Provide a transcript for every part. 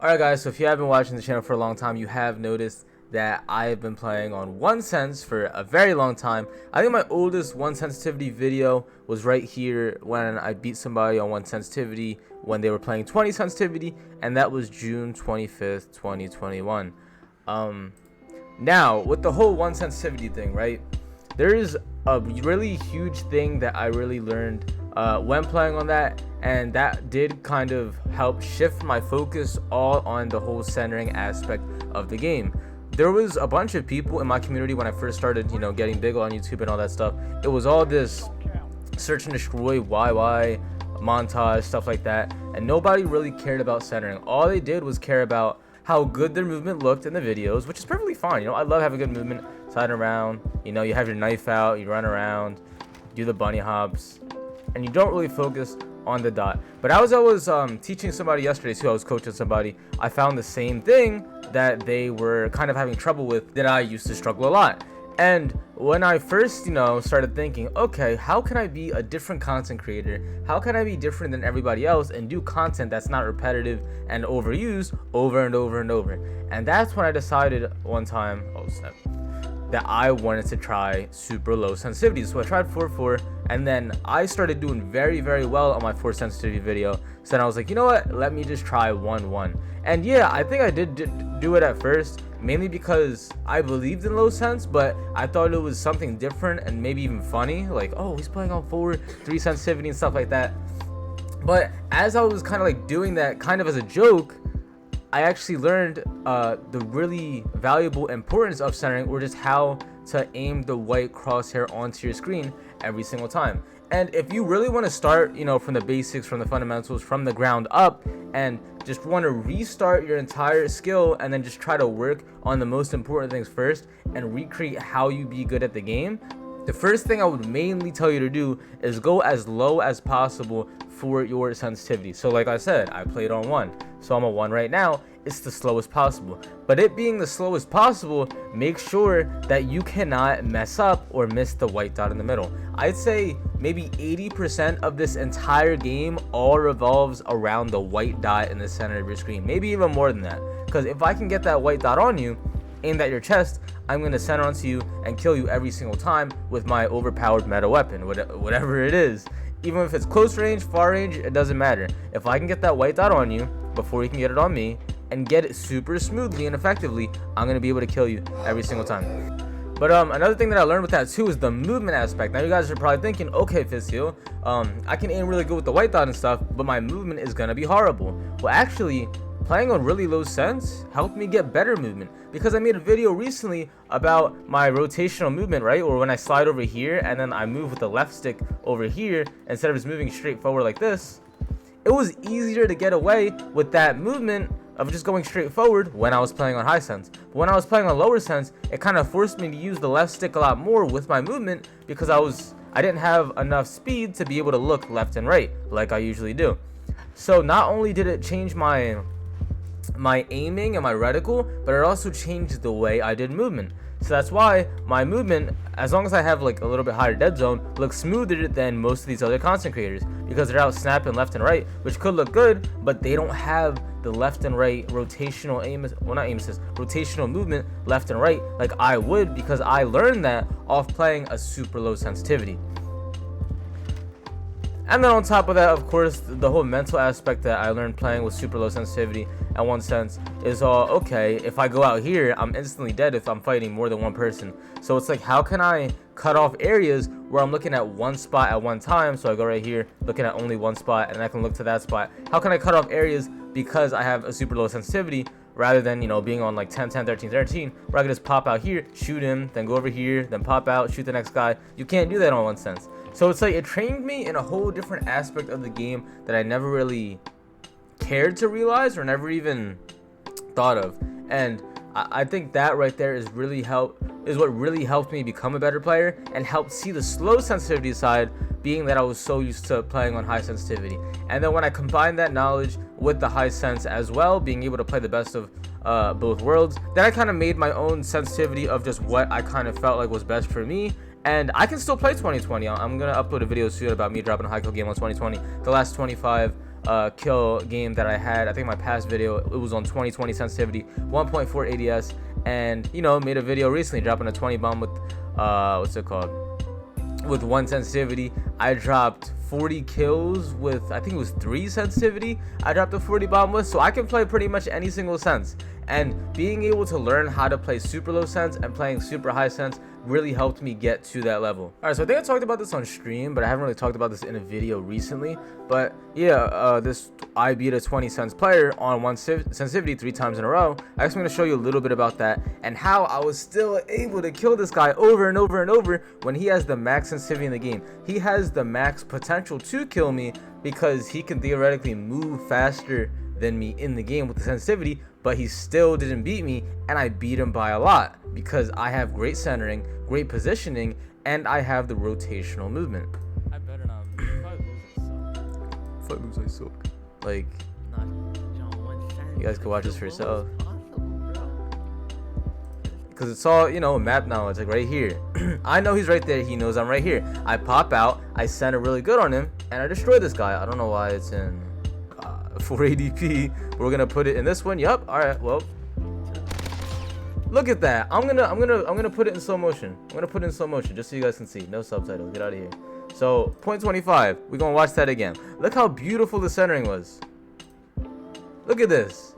Alright guys, so if you have been watching the channel for a long time, you have noticed that I have been playing on 1 Sens for a very long time. I think my oldest 1 sensitivity video was right here when I beat somebody on 1 sensitivity when they were playing 20 sensitivity, and that was June 25th, 2021. Now, with the whole 1 sensitivity thing, right, there is a really huge thing that I really learned when playing on that, and that did kind of help shift my focus all on the whole centering aspect of the game. There was a bunch of people in my community when I first started, getting big on YouTube and all that stuff. It was all this search and destroy, YY, montage, stuff like that, and nobody really cared about centering. All they did was care about how good their movement looked in the videos, which is perfectly fine. I love having good movement, sliding around, you have your knife out, you run around, do the bunny hops, and you don't really focus on the dot. But as I was teaching somebody yesterday too, I was coaching somebody, I found the same thing that they were kind of having trouble with that I used to struggle a lot. And when I first, started thinking, okay, how can I be a different content creator? How can I be different than everybody else and do content that's not repetitive and overused over and over and over? And that's when I decided one time, that I wanted to try super low sensitivity. So I tried 4.4, and then I started doing very, very well on my 4 sensitivity video. So then I was like, you know what? Let me just try 1.1. And yeah, I think I did do it at first, mainly because I believed in low sense, but I thought it was something different and maybe even funny. Like, oh, he's playing on 4.3 sensitivity and stuff like that. But as I was kind of like doing that kind of as a joke, I actually learned the really valuable importance of centering, or just how to aim the white crosshair onto your screen every single time. And if you really want to start, from the basics, from the fundamentals, from the ground up, and just want to restart your entire skill and then just try to work on the most important things first and recreate how you be good at the game, the first thing I would mainly tell you to do is go as low as possible for your sensitivity. So like I said, I played on 1, so I'm a 1 right now. It's the slowest possible, but it being the slowest possible, make sure that you cannot mess up or miss the white dot in the middle. I'd say maybe 80% of this entire game all revolves around the white dot in the center of your screen, maybe even more than that, because if I can get that white dot on you, aimed at your chest, I'm going to center onto you and kill you every single time with my overpowered meta weapon, whatever it is. Even if it's close range, far range, it doesn't matter. If I can get that white dot on you before you can get it on me and get it super smoothly and effectively, I'm going to be able to kill you every single time. But another thing that I learned with that too is the movement aspect. Now you guys are probably thinking, okay, Fizz-Heal, I can aim really good with the white dot and stuff, but my movement is going to be horrible. Well, actually, playing on really low sense helped me get better movement, because I made a video recently about my rotational movement, right? Or when I slide over here and then I move with the left stick over here instead of just moving straight forward like this. It was easier to get away with that movement of just going straight forward when I was playing on high sense. But when I was playing on lower sense, it kind of forced me to use the left stick a lot more with my movement, because I didn't have enough speed to be able to look left and right like I usually do. So not only did it change my aiming and my reticle, but it also changed the way I did movement. So that's why my movement, as long as I have like a little bit higher dead zone, looks smoother than most of these other content creators, because they're out snapping left and right, which could look good, but they don't have the left and right rotational rotational movement left and right like I would, because I learned that off playing a super low sensitivity. And then on top of that, of course, the whole mental aspect that I learned playing with super low sensitivity at 1 sense is okay, if I go out here, I'm instantly dead if I'm fighting more than one person. So it's like, how can I cut off areas where I'm looking at one spot at one time? So I go right here, looking at only one spot, and I can look to that spot. How can I cut off areas because I have a super low sensitivity, rather than, being on like 10, 10, 13, 13, where I can just pop out here, shoot him, then go over here, then pop out, shoot the next guy. You can't do that on 1 sense. So it's like, it trained me in a whole different aspect of the game that I never really cared to realize or never even thought of. And I think that right there is what really helped me become a better player, and helped see the slow sensitivity side, being that I was so used to playing on high sensitivity. And then when I combined that knowledge with the high sense as well, being able to play the best of both worlds, then I kind of made my own sensitivity of just what I kind of felt like was best for me. And I can still play 2020. I'm going to upload a video soon about me dropping a high kill game on 2020. The last 25 kill game that I had. I think my past video, it was on 2020 sensitivity, 1.4 ADS, and you know, made a video recently dropping a 20 bomb with what's it called, with 1 sensitivity. I dropped 40 kills with, I think it was 3 sensitivity. I dropped a 40 bomb with, so I can play pretty much any single sense. And being able to learn how to play super low sense and playing super high sense really helped me get to that level. Alright, so I think I talked about this on stream, but I haven't really talked about this in a video recently. But yeah, I beat a 20 sense player on 1 sensitivity 3 times in a row. I'm just going to show you a little bit about that and how I was still able to kill this guy over and over and over when he has the max sensitivity in the game. He has the max potential to kill me because he can theoretically move faster than me in the game with the sensitivity, but he still didn't beat me, and I beat him by a lot because I have great centering, great positioning, and I have the rotational movement. I better not lose. If I lose, I suck. If I lose, I suck. Like, John, you guys can watch this for yourself. Because it's all, you know, map knowledge, like right here. I know he's right there, he knows I'm right here. I pop out, I center really good on him, and I destroy this guy. I don't know why it's in 4 ADP. We're gonna put it in this one. Yup. All right. Well, look at that. I'm gonna put it in slow motion. I'm gonna put it in slow motion just so you guys can see. No subtitles. Get out of here. So 0.25. We're gonna watch that again. Look how beautiful the centering was. Look at this.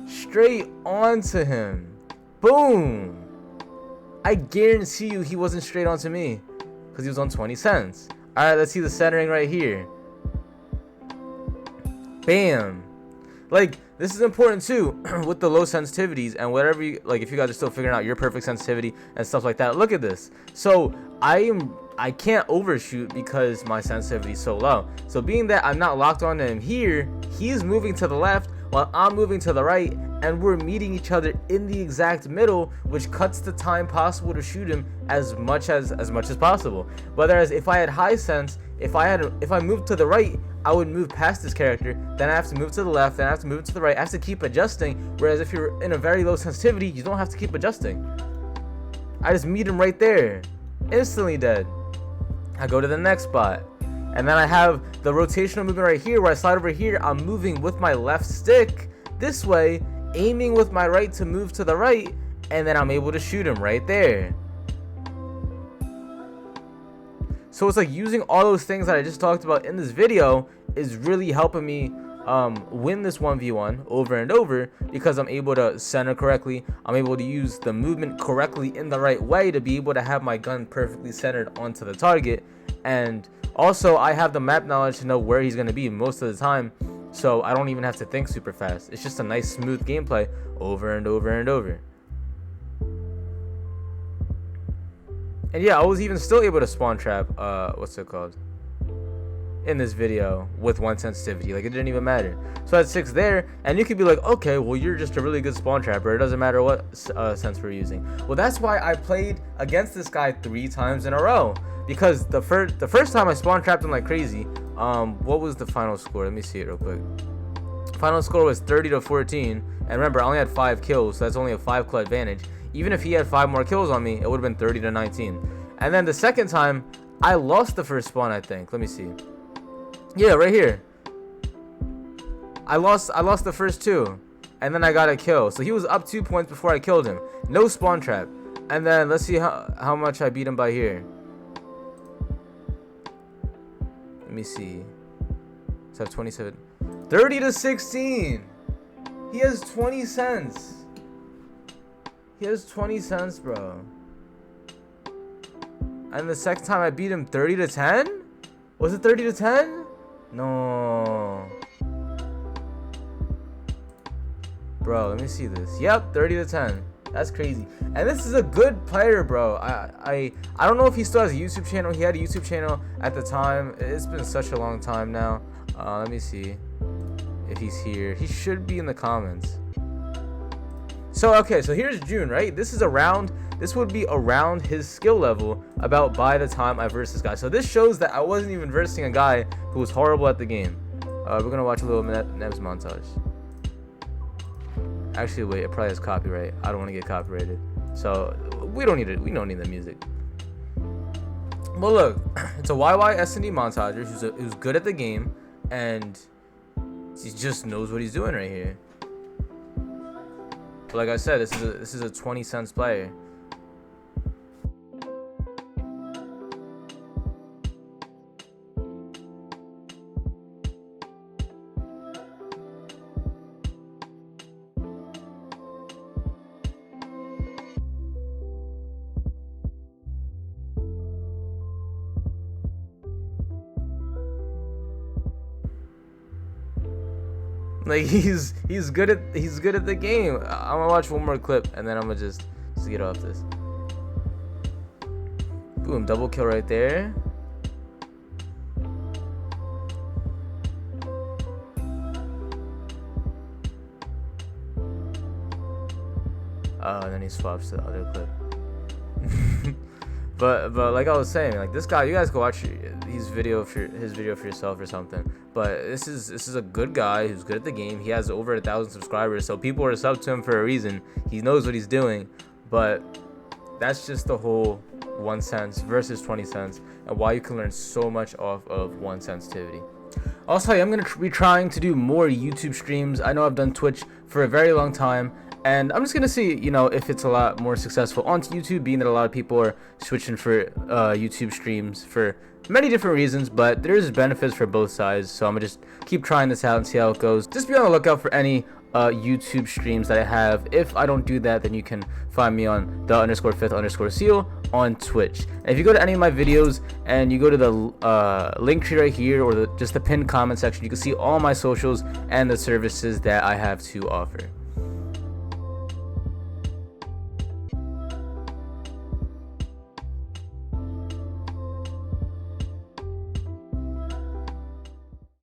Straight onto him. Boom. I guarantee you he wasn't straight onto me because he was on 20 cents. All right. Let's see the centering right here. Bam. Like, this is important too with the low sensitivities and whatever you like. If you guys are still figuring out your perfect sensitivity and stuff like that, look at this. So I can't overshoot because my sensitivity is so low. So being that I'm not locked onto him here, he's moving to the left while I'm moving to the right, and we're meeting each other in the exact middle, which cuts the time possible to shoot him as much as possible. Whereas if I had high sense, if I moved to the right, I would move past this character, then I have to move to the left, then I have to move to the right. I have to keep adjusting, whereas if you're in a very low sensitivity, you don't have to keep adjusting. I just meet him right there, instantly dead. I go to the next spot, and then I have the rotational movement right here where I slide over here. I'm moving with my left stick this way, aiming with my right to move to the right, and then I'm able to shoot him right there. So it's like using all those things that I just talked about in this video is really helping me win this 1v1 over and over, because I'm able to center correctly. I'm able to use the movement correctly in the right way to be able to have my gun perfectly centered onto the target. And also I have the map knowledge to know where he's going to be most of the time, so I don't even have to think super fast. It's just a nice smooth gameplay over and over and over. And yeah, I was even still able to spawn trap, what's it called, in this video with 1 sensitivity. Like, it didn't even matter. So I had 6 there, and you could be like, okay, well, you're just a really good spawn trapper. It doesn't matter what sense we're using. Well, that's why I played against this guy 3 times in a row. Because the first time I spawn trapped him like crazy. What was the final score? Let me see it real quick. Final score was 30-14. And remember, I only had 5 kills, so that's only a 5 kill advantage. Even if he had 5 more kills on me, it would have been 30-19. And then the second time, I lost the first spawn, I think. Let me see. Yeah, right here. I lost the first 2. And then I got a kill. So he was up 2 points before I killed him. No spawn trap. And then let's see how much I beat him by here. Let me see. So I have 27. 30-16. He has 20 cents. He has 20 cents, bro. And the second time I beat him 30-10? Was it 30-10? No. Bro, let me see this. Yep, 30-10. That's crazy. And this is a good player, bro. I don't know if he still has a YouTube channel. He had a YouTube channel at the time. It's been such a long time now. Let me see if he's here. He should be in the comments. So, okay, so here's June, right? This would be around his skill level about by the time I versed this guy. So this shows that I wasn't even versing a guy who was horrible at the game. We're going to watch a little Nebs montage. Actually, wait, it probably has copyright. I don't want to get copyrighted. So we don't need it. We don't need the music. Well, look, it's a YY S&D montager who's good at the game. and he just knows what he's doing right here. But like I said, this is a 20 cents player. Like he's good at the game. I'm gonna watch one more clip and then I'm gonna just get off this. Boom, double kill right there. Oh, and then he swaps to the other clip. But like I was saying, like this guy, you guys go watch his video for yourself or something. But this is a good guy who's good at the game. He has over 1,000 subscribers, so people are sub to him for a reason. He knows what he's doing. But that's just the whole 1 cent versus 20 cents and why you can learn so much off of 1 sensitivity. Also, I'm gonna be trying to do more YouTube streams. I know I've done Twitch for a very long time, and I'm just gonna see, you know, if it's a lot more successful on YouTube, being that a lot of people are switching for YouTube streams for many different reasons, but there's benefits for both sides. So I'm gonna just keep trying this out and see how it goes. Just be on the lookout for any YouTube streams that I have. If I don't do that, then you can find me on the_fifth_seal on Twitch. And if you go to any of my videos and you go to the link tree right here, or just the pinned comment section, you can see all my socials and the services that I have to offer.